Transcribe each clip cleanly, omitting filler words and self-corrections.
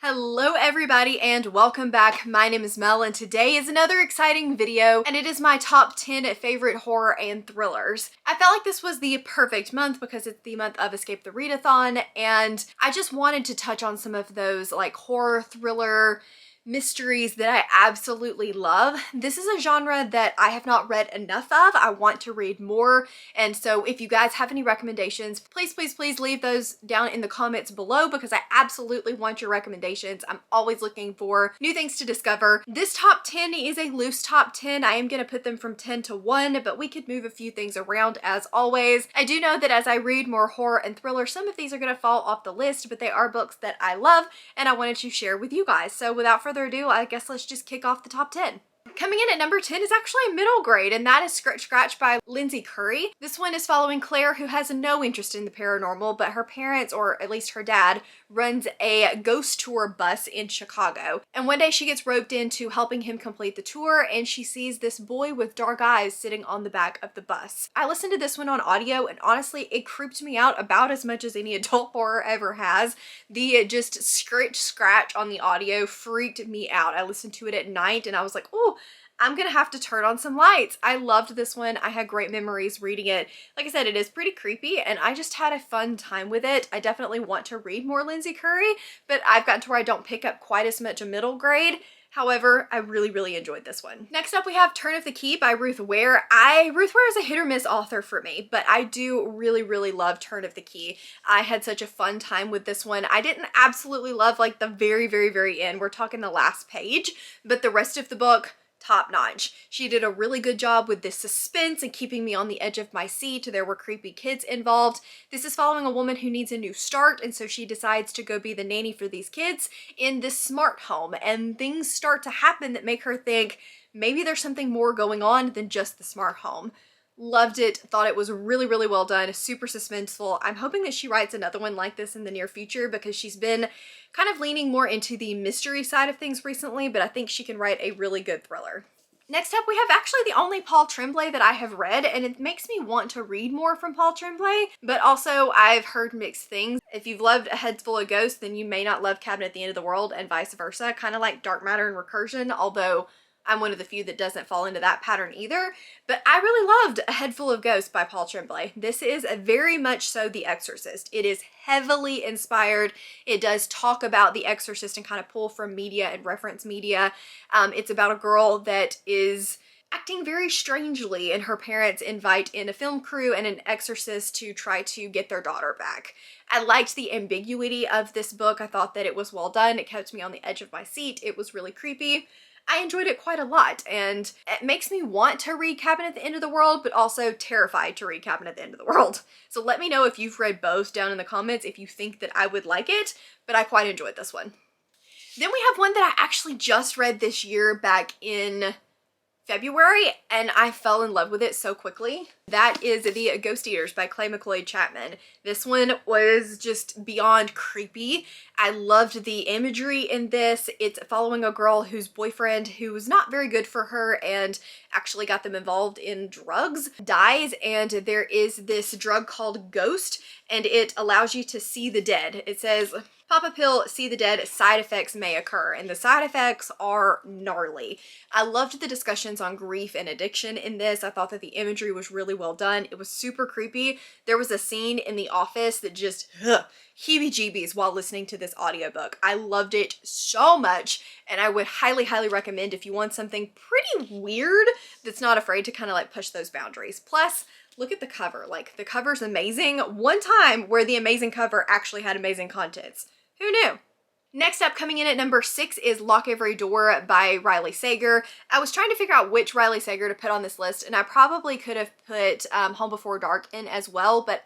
Hello everybody and welcome back. My name is Mel and today is another exciting video and it is my top 10 favorite horror and thrillers. I felt like this was the perfect month because it's the month of Escape the Readathon and I just wanted to touch on some of those like horror, thriller, mysteries that I absolutely love. This is a genre that I have not read enough of. I want to read more, and so if you guys have any recommendations, please leave those down in the comments below because I absolutely want your recommendations. I'm always looking for new things to discover. This top 10 is a loose top 10. I am going to put them from 10 to 1, but we could move a few things around as always. I do know that as I read more horror and thriller, some of these are going to fall off the list, but they are books that I love and I wanted to share with you guys. So without further ado, I guess let's just kick off the top 10. Coming in at number 10 is actually a middle grade, and that is Scratch Scratch by Lindsay Curry. This one is following Claire, who has no interest in the paranormal, but her parents, or at least her dad, runs a ghost tour bus in Chicago. And one day she gets roped into helping him complete the tour, and she sees this boy with dark eyes sitting on the back of the bus. I listened to this one on audio, and honestly, it creeped me out about as much as any adult horror ever has. The just scratch on the audio freaked me out. I listened to it at night, and I was like, oh, I'm gonna have to turn on some lights. I loved this one. I had great memories reading it. Like I said, it is pretty creepy and I just had a fun time with it. I definitely want to read more Lindsay Curry, but I've gotten to where I don't pick up quite as much a middle grade. However, I really enjoyed this one. Next up, we have Turn of the Key by Ruth Ware. Ruth Ware is a hit or miss author for me, but I do really love Turn of the Key. I had such a fun time with this one. I didn't absolutely love like the very end. We're talking the last page, but the rest of the book, top notch. She did a really good job with this suspense and keeping me on the edge of my seat. There were creepy kids involved. This is following a woman who needs a new start, and so she decides to go be the nanny for these kids in this smart home, and things start to happen that make her think maybe there's something more going on than just the smart home. Loved it, thought it was really well done, super suspenseful. I'm hoping that she writes another one like this in the near future because she's been kind of leaning more into the mystery side of things recently, but I think she can write a really good thriller. Next up, we have actually the only Paul Tremblay that I have read, and it makes me want to read more from Paul Tremblay, but also I've heard mixed things. If you've loved A Head Full of Ghosts, then you may not love Cabin at the End of the World, and vice versa, kind of like Dark Matter and Recursion, although I'm one of the few that doesn't fall into that pattern either, but I really loved A Head Full of Ghosts by Paul Tremblay. This is very much so The Exorcist. It is heavily inspired. It does talk about The Exorcist and kind of pull from media and reference media. It's about a girl that is acting very strangely, and her parents invite in a film crew and an exorcist to try to get their daughter back. I liked the ambiguity of this book. I thought that it was well done. It kept me on the edge of my seat. It was really creepy. I enjoyed it quite a lot, and it makes me want to read Cabin at the End of the World, but also terrified to read Cabin at the End of the World. So let me know if you've read both down in the comments if you think that I would like it, but I quite enjoyed this one. Then we have one that I actually just read this year back in February, and I fell in love with it so quickly. That is The Ghost Eaters by Clay McLeod Chapman. This one was just beyond creepy. I loved the imagery in this. It's following a girl whose boyfriend, who was not very good for her and actually got them involved in drugs, dies, and there is this drug called Ghost, and it allows you to see the dead. It says, pop a pill, see the dead, side effects may occur, and the side effects are gnarly. I loved the discussions on grief and addiction in this. I thought that the imagery was really well done. It was super creepy. There was a scene in the office that just heebie-jeebies while listening to this audiobook. I loved it so much, and I would highly recommend if you want something pretty weird that's not afraid to kind of like push those boundaries. Plus, look at the cover. Like, the cover's amazing. One time where the amazing cover actually had amazing contents. Who knew? Next up, coming in at number 6 is Lock Every Door by Riley Sager. I was trying to figure out which Riley Sager to put on this list, and I probably could have put Home Before Dark in as well, but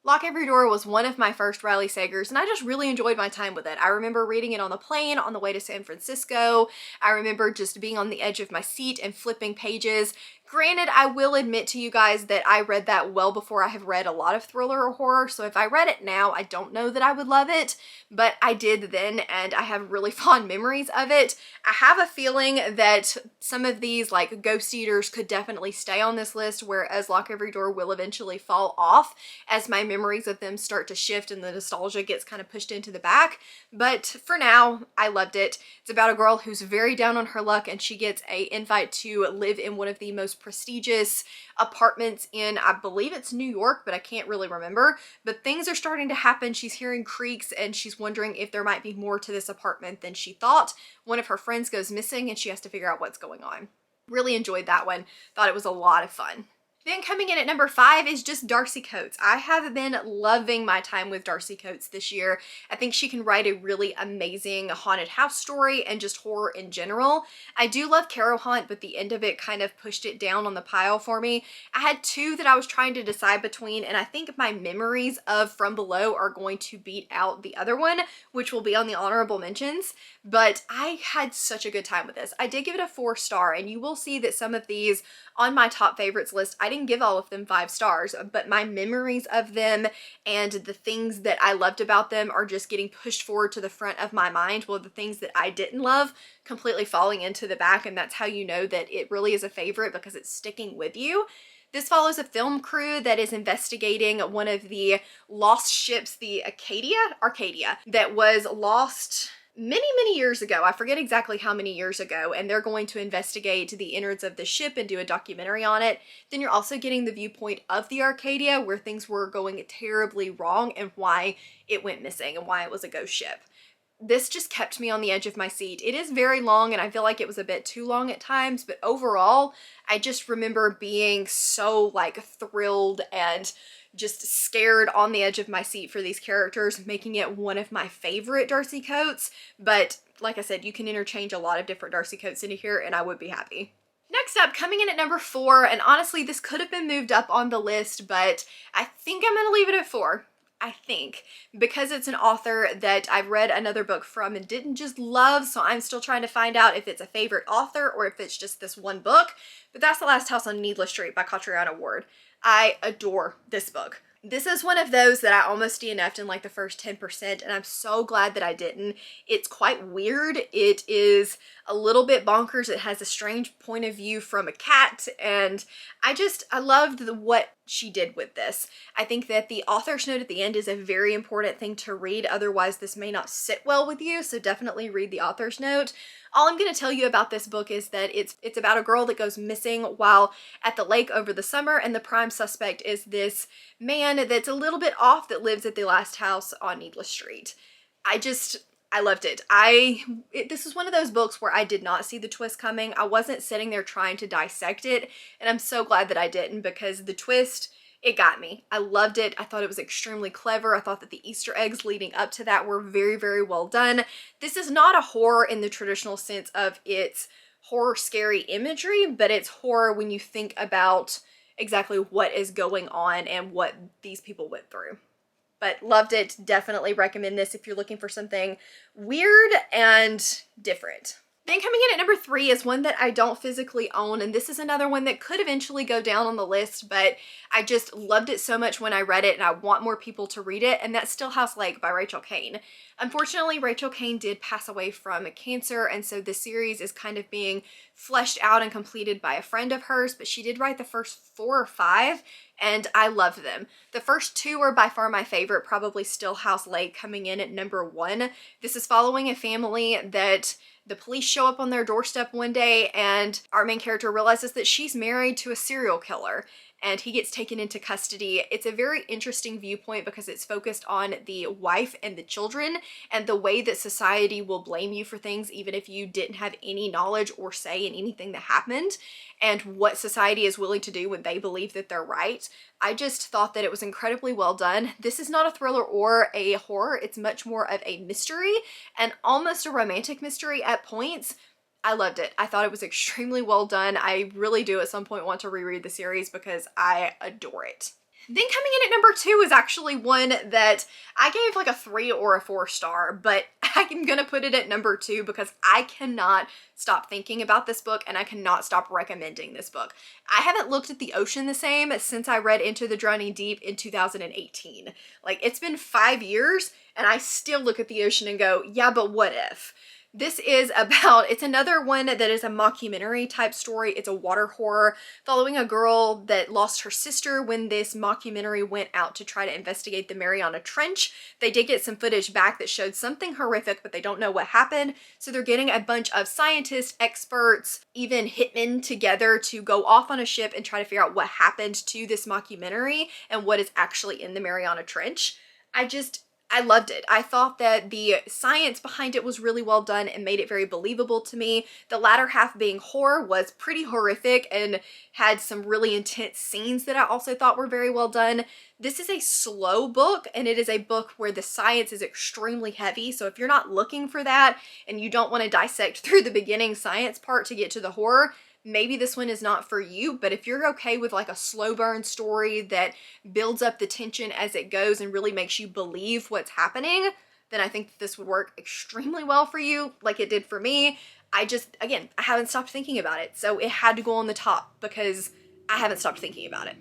Lock Every Door was one of my first Riley Sagers, and I just really enjoyed my time with it. I remember reading it on the plane on the way to San Francisco. I remember just being on the edge of my seat and flipping pages. Granted, I will admit to you guys that I read that well before I have read a lot of thriller or horror, so if I read it now, I don't know that I would love it, but I did then. in, and I have really fond memories of it. I have a feeling that some of these like Ghost Eaters could definitely stay on this list, whereas Lock Every Door will eventually fall off as my memories of them start to shift and the nostalgia gets kind of pushed into the back. But for now, I loved it. It's about a girl who's very down on her luck, and she gets an invite to live in one of the most prestigious apartments in, I believe it's New York, but I can't really remember. But things are starting to happen. She's hearing creaks and she's wondering if there might be more to this apartment than she thought. One of her friends goes missing and she has to figure out what's going on. Really enjoyed that one. Thought it was a lot of fun. Then coming in at number 5 is just Darcy Coates. I have been loving my time with Darcy Coates this year. I think she can write a really amazing haunted house story and just horror in general. I do love Carol Hunt, but the end of it kind of pushed it down on the pile for me. I had 2 that I was trying to decide between, and I think my memories of From Below are going to beat out the other one, which will be on the honorable mentions. But I had such a good time with this. I did give it a 4-star, and you will see that some of these on my top favorites list, I didn't give all of them 5 stars, but my memories of them and the things that I loved about them are just getting pushed forward to the front of my mind, while the things that I didn't love completely falling into the back, and that's how you know that it really is a favorite, because it's sticking with you. This follows a film crew that is investigating one of the lost ships, the Arcadia, that was lost many years ago. I forget exactly how many years ago, and they're going to investigate the innards of the ship and do a documentary on it. Then you're also getting the viewpoint of the Arcadia, where things were going terribly wrong and why it went missing and why it was a ghost ship. This just kept me on the edge of my seat. It is very long, and I feel like it was a bit too long at times, but overall, I just remember being so like thrilled and just scared on the edge of my seat for these characters, making it one of my favorite Darcy Coates. But like I said, you can interchange a lot of different Darcy Coates into here and I would be happy. Next up, coming in at number 4, and honestly this could have been moved up on the list, but I think I'm gonna leave it at 4. I think, because it's an author that I've read another book from and didn't just love, so I'm still trying to find out if it's a favorite author or if it's just this one book. But that's The Last House on Needless Street by Catriona Ward. I adore this book. This is one of those that I almost DNF'd in like the first 10%, and I'm so glad that I didn't. It's quite weird. It is a little bit bonkers. It has a strange point of view from a cat, and I loved what she did with this. I think that the author's note at the end is a very important thing to read, otherwise this may not sit well with you, so definitely read the author's note. All I'm going to tell you about this book is that it's about a girl that goes missing while at the lake over the summer, and the prime suspect is this man that's a little bit off that lives at the last house on Needless Street. I loved it. This is one of those books where I did not see the twist coming. I wasn't sitting there trying to dissect it, and I'm so glad that I didn't, because the twist, it got me. I loved it. I thought it was extremely clever. I thought that the Easter eggs leading up to that were very well done. This is not a horror in the traditional sense of its horror scary imagery, but it's horror when you think about exactly what is going on and what these people went through. But loved it. Definitely recommend this if you're looking for something weird and different. Then coming in at number 3 is one that I don't physically own, and this is another one that could eventually go down on the list, but I just loved it so much when I read it and I want more people to read it, and that's Stillhouse Lake by Rachel Caine. Unfortunately, Rachel Caine did pass away from cancer, and so this series is kind of being fleshed out and completed by a friend of hers, but she did write the first 4 or 5, and I loved them. The first 2 are by far my favorite, probably Stillhouse Lake coming in at number 1. This is following a family that the police show up on their doorstep one day, and our main character realizes that she's married to a serial killer, and he gets taken into custody. It's a very interesting viewpoint because it's focused on the wife and the children and the way that society will blame you for things even if you didn't have any knowledge or say in anything that happened, and what society is willing to do when they believe that they're right. I just thought that it was incredibly well done. This is not a thriller or a horror. It's much more of a mystery and almost a romantic mystery at points. I loved it. I thought it was extremely well done. I really do at some point want to reread the series because I adore it. Then coming in at number 2 is actually one that I gave like a 3 or a 4 star, but I'm gonna put it at number 2 because I cannot stop thinking about this book and I cannot stop recommending this book. I haven't looked at the ocean the same since I read Into the Drowning Deep in 2018. Like, it's been 5 years and I still look at the ocean and go, yeah, but what if? This is about, it's another one that is a mockumentary type story. It's a water horror following a girl that lost her sister when this mockumentary went out to try to investigate the Mariana Trench. They did get some footage back that showed something horrific, but they don't know what happened. So they're getting a bunch of scientists, experts, even hitmen together to go off on a ship and try to figure out what happened to this mockumentary and what is actually in the Mariana Trench. I loved it. I thought that the science behind it was really well done and made it very believable to me. The latter half being horror was pretty horrific and had some really intense scenes that I also thought were very well done. This is a slow book and it is a book where the science is extremely heavy. So if you're not looking for that and you don't want to dissect through the beginning science part to get to the horror, maybe this one is not for you. But if you're okay with like a slow burn story that builds up the tension as it goes and really makes you believe what's happening, then I think that this would work extremely well for you, like it did for me. Again, I haven't stopped thinking about it. So it had to go on the top because I haven't stopped thinking about it.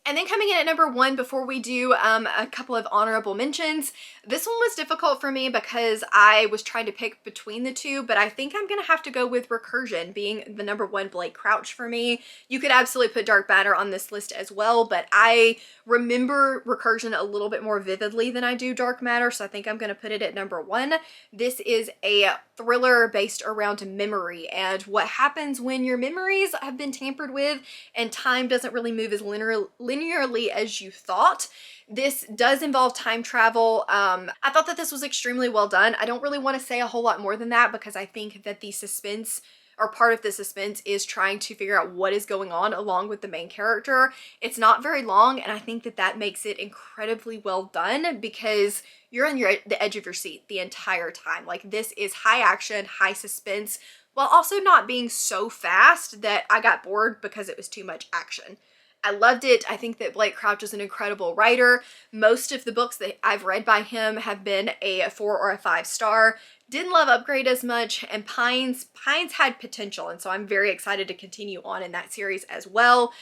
And then coming in at number 1, before we do a couple of honorable mentions, this one was difficult for me because I was trying to pick between the two, but I think I'm gonna have to go with Recursion being the number 1 Blake Crouch for me. You could absolutely put Dark Matter on this list as well, but I remember Recursion a little bit more vividly than I do Dark Matter, so I think I'm gonna put it at number 1. This is a thriller based around memory and what happens when your memories have been tampered with and time doesn't really move as linearly as you thought. This does involve time travel. I thought that this was extremely well done. I don't really want to say a whole lot more than that because I think that the suspense, or part of the suspense, is trying to figure out what is going on along with the main character. It's not very long and I think that that makes it incredibly well done because you're on the edge of your seat the entire time. Like, this is high action, high suspense, while also not being so fast that I got bored because it was too much action. I loved it. I think that Blake Crouch is an incredible writer. Most of the books that I've read by him have been a 4 or a 5 star. Didn't love Upgrade as much, and Pines had potential, and so I'm very excited to continue on in that series as well.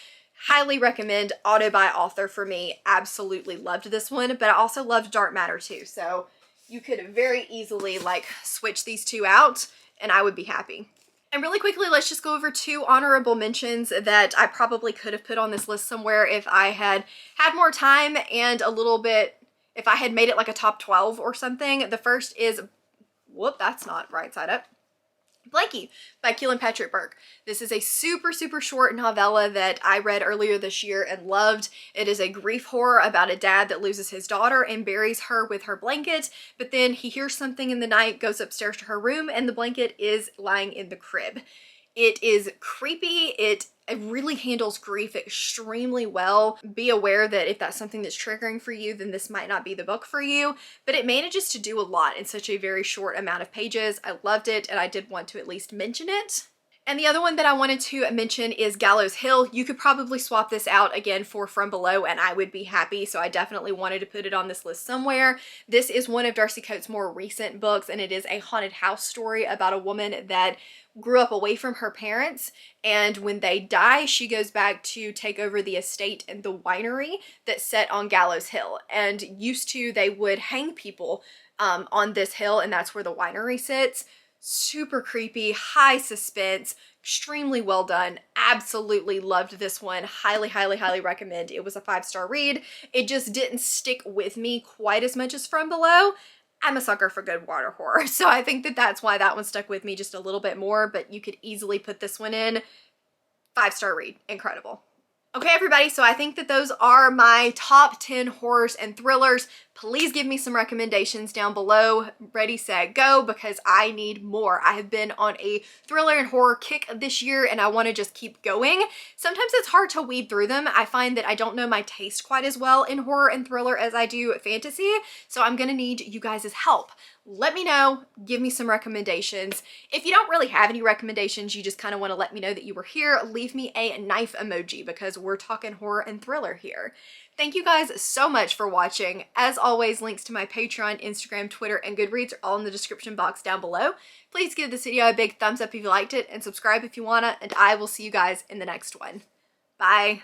Highly recommend. Auto by author for me. Absolutely loved this one, but I also loved Dark Matter too, so you could very easily like switch these two out and I would be happy. And really quickly, let's just go over 2 honorable mentions that I probably could have put on this list somewhere if I had had more time and a little bit, if I had made it like a top 12 or something. The first is, whoop, that's not right side up, Blakey by Kealan Patrick Burke. This is a super, super short novella that I read earlier this year and loved. It is a grief horror about a dad that loses his daughter and buries her with her blanket, but then he hears something in the night, goes upstairs to her room, and the blanket is lying in the crib. It is creepy. It really handles grief extremely well. Be aware that if that's something that's triggering for you, then this might not be the book for you, but it manages to do a lot in such a very short amount of pages. I loved it, and I did want to at least mention it. And the other one that I wanted to mention is Gallows Hill. You could probably swap this out again for From Below and I would be happy, so I definitely wanted to put it on this list somewhere. This is one of Darcy Coates' more recent books, and it is a haunted house story about a woman that grew up away from her parents, and when they die, she goes back to take over the estate and the winery that's set on Gallows Hill. And used to, they would hang people on this hill, and that's where the winery sits. Super creepy, high suspense, extremely well done. Absolutely loved this one. Highly, highly, highly recommend. It was a 5-star read. It just didn't stick with me quite as much as From Below. I'm a sucker for good water horror, so I think that that's why that one stuck with me just a little bit more, but you could easily put this one in. 5-star read. Incredible. Okay, everybody, so I think that those are my top 10 horrors and thrillers. please give me some recommendations down below. Ready, set, go, because I need more. I have been on a thriller and horror kick this year and I want to just keep going. Sometimes it's hard to weed through them. I find that I don't know my taste quite as well in horror and thriller as I do fantasy, so I'm gonna need you guys' help. Let me know, give me some recommendations. If you don't really have any recommendations, you just kind of want to let me know that you were here, leave me a knife emoji because we're talking horror and thriller here. Thank you guys so much for watching. As always, links to my Patreon, Instagram, Twitter, and Goodreads are all in the description box down below. Please give this video a big thumbs up if you liked it and subscribe if you wanna, and I will see you guys in the next one. Bye.